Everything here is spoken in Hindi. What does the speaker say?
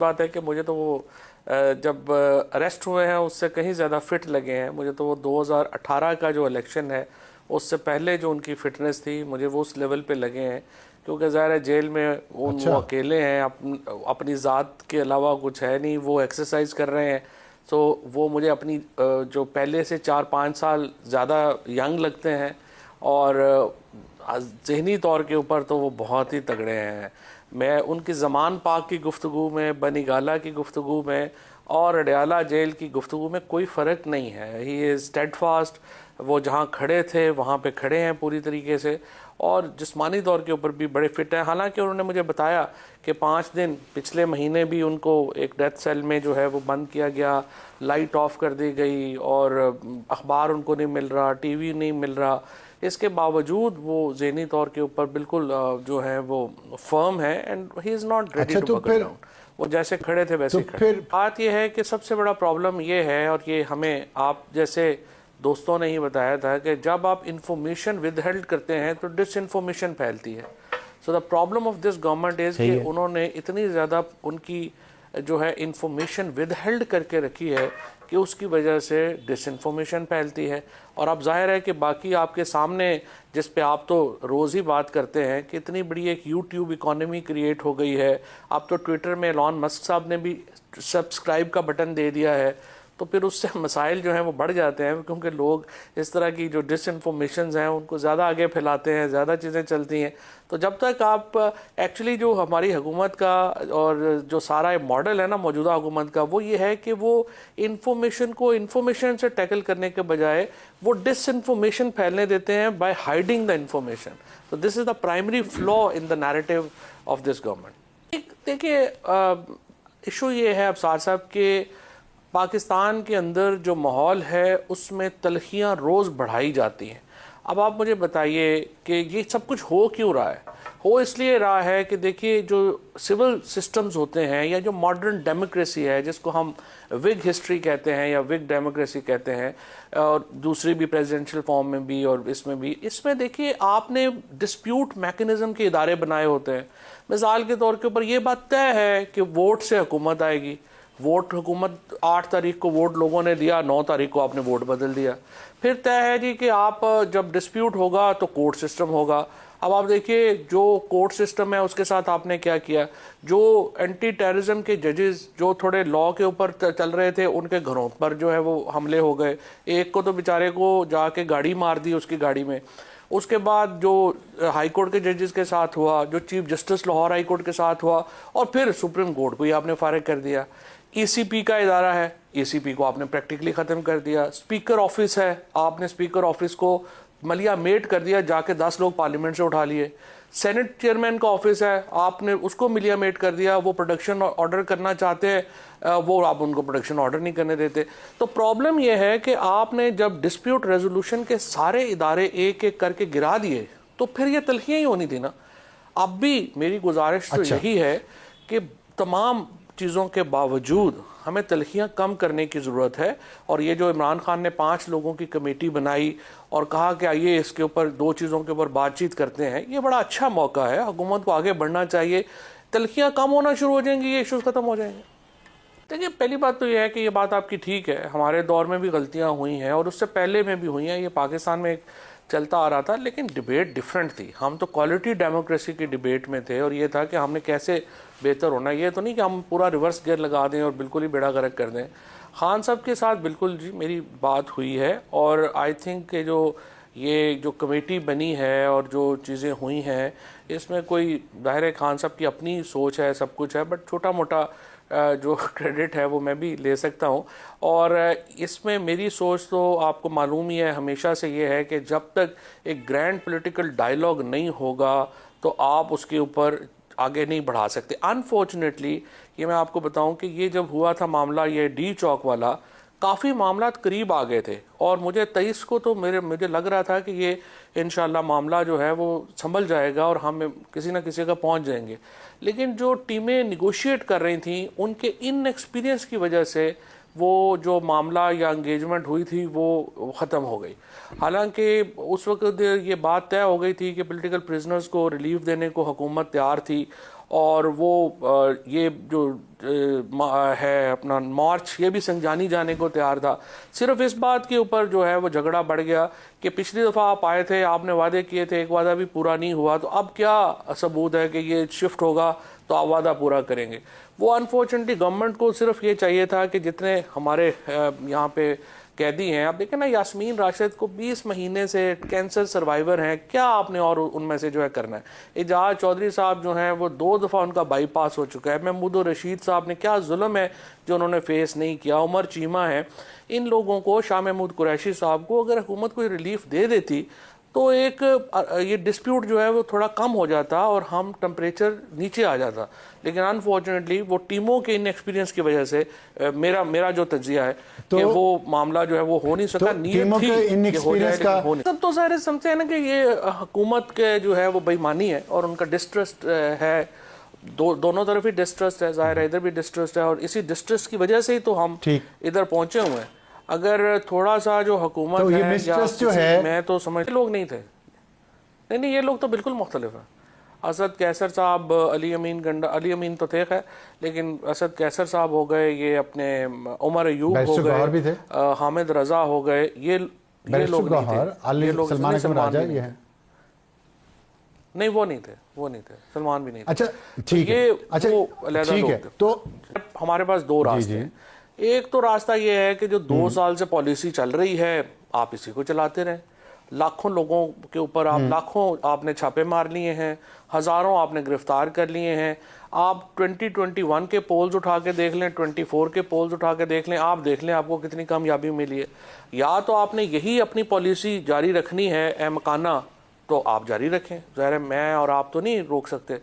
बात है कि मुझे तो वो जब अरेस्ट हुए हैं उससे कहीं ज़्यादा फिट लगे हैं। मुझे तो वो 2018 का जो इलेक्शन है उससे पहले जो उनकी फिटनेस थी मुझे वो उस लेवल पे लगे हैं, क्योंकि ज़ाहिर है जेल में वो अच्छा। अकेले हैं, अपनी ज़ात के अलावा कुछ है नहीं, वो एक्सरसाइज कर रहे हैं। तो वो मुझे अपनी जो पहले से 4-5 साल ज़्यादा यंग लगते हैं। और ज़हनी तौर के ऊपर तो वो बहुत ही तगड़े हैं। मैं उनकी ज़मान पाक की गुफ्तगू में, बनी गाला की गुफ्तगू में और अडयाला जेल की गुफ्तगू में कोई फ़र्क नहीं है। He is steadfast. वो जहाँ खड़े थे वहाँ पे खड़े हैं पूरी तरीके से, और जिस्मानी तौर के ऊपर भी बड़े फिट हैं। हालांकि उन्होंने मुझे बताया कि 5 दिन पिछले महीने भी उनको एक डेथ सेल में जो है वो बंद किया गया, लाइट ऑफ कर दी गई और अखबार उनको नहीं मिल रहा, टीवी नहीं मिल रहा। इसके बावजूद वो ज़हनी तौर के ऊपर बिल्कुल जो है वो फर्म है, and he is not ready अच्छा टू तो बकल फिर डाउन। वो जैसे खड़े थे वैसे तो ही खड़े। फिर बात यह है कि सबसे बड़ा प्रॉब्लम ये है, और ये हमें आप जैसे दोस्तों ने ही बताया था, कि जब आप इंफॉर्मेशन विदहेल्ड करते हैं तो डिसइंफॉर्मेशन फैलती है। So the problem of this government is सही कि है। उन्होंने इतनी ज़्यादा उनकी जो है इंफॉर्मेशन विदहेल्ड करके रखी है कि उसकी वजह से डिसइंफॉर्मेशन फैलती है। और अब जाहिर है कि बाकी आपके सामने, जिस पे आप तो रोज़ ही बात करते हैं कि इतनी बड़ी एक यूट्यूब इकॉनमी क्रिएट हो गई है। अब तो ट्विटर में एलॉन मस्क साहब ने भी सब्सक्राइब का बटन दे दिया है, तो फिर उससे मसाइल जो हैं वो बढ़ जाते हैं, क्योंकि लोग इस तरह की जो डिसइंफॉर्मेशन हैं उनको ज़्यादा आगे फैलाते हैं, ज़्यादा चीज़ें चलती हैं। तो जब तक आप एक्चुअली जो हमारी हुकूमत का और जो सारा मॉडल है ना मौजूदा हुकूमत का, वो ये है कि वो इंफॉर्मेशन को इंफॉर्मेशन से टैकल करने के बजाय वो डिसइंफॉर्मेशन फैलने देते हैं बाय हाइडिंग द इंफॉर्मेशन। तो this is the primary flaw in the narrative of this government. देखिए, इशू ये है अफसार साहब के पाकिस्तान के अंदर जो माहौल है उसमें तलखियाँ रोज़ बढ़ाई जाती हैं। अब आप मुझे बताइए कि ये सब कुछ हो क्यों रहा है? हो इसलिए रहा है कि देखिए, जो सिविल सिस्टम्स होते हैं या जो मॉडर्न डेमोक्रेसी है, जिसको हम विग हिस्ट्री कहते हैं या विग डेमोक्रेसी कहते हैं, और दूसरी भी प्रेसिडेंशियल फॉर्म में भी और इसमें भी, इसमें देखिए आपने डिस्प्यूट मैकेनिज्म के इदारे बनाए होते हैं। मिसाल के तौर के ऊपर ये बात तय है कि वोट से हुकूमत आएगी। वोट हुकूमत 8 तारीख को वोट लोगों ने दिया, 9 तारीख को आपने वोट बदल दिया। फिर तय है जी कि आप जब डिस्प्यूट होगा तो कोर्ट सिस्टम होगा। अब आप देखिए, जो कोर्ट सिस्टम है उसके साथ आपने क्या किया, जो एंटी टेररिज्म के जजेस जो थोड़े लॉ के ऊपर चल रहे थे, उनके घरों पर जो है वो हमले हो गए। एक को तो बेचारे को जाके गाड़ी मार दी उसकी गाड़ी में। उसके बाद जो हाई कोर्ट के जजेस के साथ हुआ, जो chief justice Lahore high court के साथ हुआ, और फिर सुप्रीम कोर्ट को ही आपने फारिग कर दिया। ईसीपी का इदारा है, ईसीपी को आपने प्रैक्टिकली ख़त्म कर दिया। स्पीकर ऑफिस है, आपने स्पीकर ऑफिस को मलिया मेट कर दिया, जाके 10 लोग पार्लियामेंट से उठा लिए। सेनेट चेयरमैन का ऑफिस है, आपने उसको मिलिया मेट कर दिया। वो प्रोडक्शन ऑर्डर करना चाहते हैं, वो आप उनको प्रोडक्शन ऑर्डर नहीं करने देते। तो प्रॉब्लम यह है कि आपने जब डिस्प्यूट रेजोल्यूशन के सारे इदारे एक एक करके गिरा दिए, तो फिर ये तलखियाँ ही होनी थी ना। अब भी मेरी गुजारिश तो अच्छा। यही है कि तमाम चीज़ों के बावजूद हमें तलखियाँ कम करने की ज़रूरत है। और ये जो इमरान खान ने 5 लोगों की कमेटी बनाई और कहा कि आइए इसके ऊपर 2 चीज़ों के ऊपर बातचीत करते हैं, ये बड़ा अच्छा मौका है। हुकूमत को आगे बढ़ना चाहिए, तलखियाँ कम होना शुरू हो जाएंगी, ये इशूज़ ख़त्म हो जाएंगे। देखिए, पहली बात तो यह है कि ये बात आपकी ठीक है, हमारे दौर में भी गलतियां हुई हैं और उससे पहले में भी हुई हैं, ये पाकिस्तान में एक चलता आ रहा था। लेकिन डिबेट डिफरेंट थी, हम तो क्वालिटी डेमोक्रेसी की डिबेट में थे, और ये था कि हमने कैसे बेहतर होना। ये तो नहीं कि हम पूरा रिवर्स गियर लगा दें और बिल्कुल ही बेड़ा गर्क कर दें। खान साहब के साथ बिल्कुल जी मेरी बात हुई है, और आई थिंक कि ये जो कमेटी बनी है और जो चीज़ें हुई हैं, इसमें कोई ज़ाहिर खान साहब की अपनी सोच है, सब कुछ है, बट छोटा मोटा जो क्रेडिट है वो मैं भी ले सकता हूँ। और इसमें मेरी सोच तो आपको मालूम ही है हमेशा से, ये है कि जब तक एक ग्रैंड पॉलिटिकल डायलॉग नहीं होगा तो आप उसके ऊपर आगे नहीं बढ़ा सकते। अनफॉर्चुनेटली ये मैं आपको बताऊं कि ये जब हुआ था मामला, ये डी चौक वाला, काफ़ी मामला करीब आ गए थे, और मुझे 23 को तो मुझे लग रहा था कि ये इंशाल्लाह मामला जो है वो संभल जाएगा और हम किसी ना किसी का पहुंच जाएंगे। लेकिन जो टीमें निगोशिएट कर रही थी, उनके इनएक्सपीरियंस की वजह से वो जो मामला या एंगेजमेंट हुई थी वो ख़त्म हो गई। हालांकि उस वक्त ये बात तय हो गई थी कि पॉलिटिकल प्रिजनर्स को रिलीफ देने को हुकूमत तैयार थी, और वो ये जो है अपना मार्च, ये भी संजानी जाने को तैयार था। सिर्फ इस बात के ऊपर जो है वो झगड़ा बढ़ गया कि पिछली दफ़ा आप आए थे, आपने वादे किए थे, एक वादा भी पूरा नहीं हुआ, तो अब क्या सबूत है कि ये शिफ्ट होगा तो आप वादा पूरा करेंगे। वो अनफॉर्चुनेटली गवर्नमेंट को सिर्फ ये चाहिए था कि जितने हमारे यहाँ पे कैदी हैं, आप देखें ना, यास्मीन राशिद को 20 महीने से कैंसर सर्वाइवर हैं, क्या आपने और उनमें से जो है करना है। एजाज चौधरी साहब जो हैं वो 2 दफ़ा उनका बाईपास हो चुका है। महमूद रशीद साहब ने, क्या जुल्म है जो उन्होंने फेस नहीं किया। उमर चीमा है। इन लोगों को, शाह महमूद कुरैशी साहब को अगर हुकूमत कोई रिलीफ दे देती तो एक ये डिस्प्यूट जो है वो थोड़ा कम हो जाता और हम टेम्परेचर नीचे आ जाता। लेकिन अनफॉर्चुनेटली वो टीमों के इन एक्सपीरियंस की वजह से मेरा जो तजिया है कि वो मामला जो है वो हो नहीं सका। नीयत थी कि हो जाएगा, सब तो सारे समझते हैं ना कि ये हुकूमत के जो है वो बेईमानी है और उनका डिस्ट्रस्ट है। दोनों तरफ ही डिस्ट्रस्ट है, जाहिर है इधर भी डिस्ट्रस्ट है, और इसी डिस्ट्रस्ट की वजह से ही तो हम इधर पहुंचे हुए हैं। अगर थोड़ा सा जो हुकूमत तो है, ये जो है, मैं तो समझ लोग नहीं थे। नहीं, ये लोग तो बिल्कुल मुख्तलिफ है। असद कैसर साहब, अली अमीन तो थे खैर, लेकिन असद कैसर साहब हो गए, ये अपने उमर अयूब हो गए, हामिद रजा हो गए, ये लोग नहीं थे। ये लोग सलमान नहीं, वो नहीं थे, सलमान भी नहीं थे। अच्छा ठीक है, अच्छा ठीक है। तो हमारे पास 2 रास्ते हैं। एक तो रास्ता ये है कि जो 2 साल से पॉलिसी चल रही है आप इसी को चलाते रहें। लाखों लोगों के ऊपर लाखों आपने छापे मार लिए हैं, हज़ारों आपने गिरफ्तार कर लिए हैं। आप 2021 के पोल्स उठा के देख लें, 24 के पोल्स उठा के देख लें, आप देख लें आपको कितनी कामयाबी मिली है। या तो आपने यही अपनी पॉलिसी जारी रखनी है ए मकाना, तो आप जारी रखें, ज़ाहिर है मैं और आप तो नहीं रोक सकते।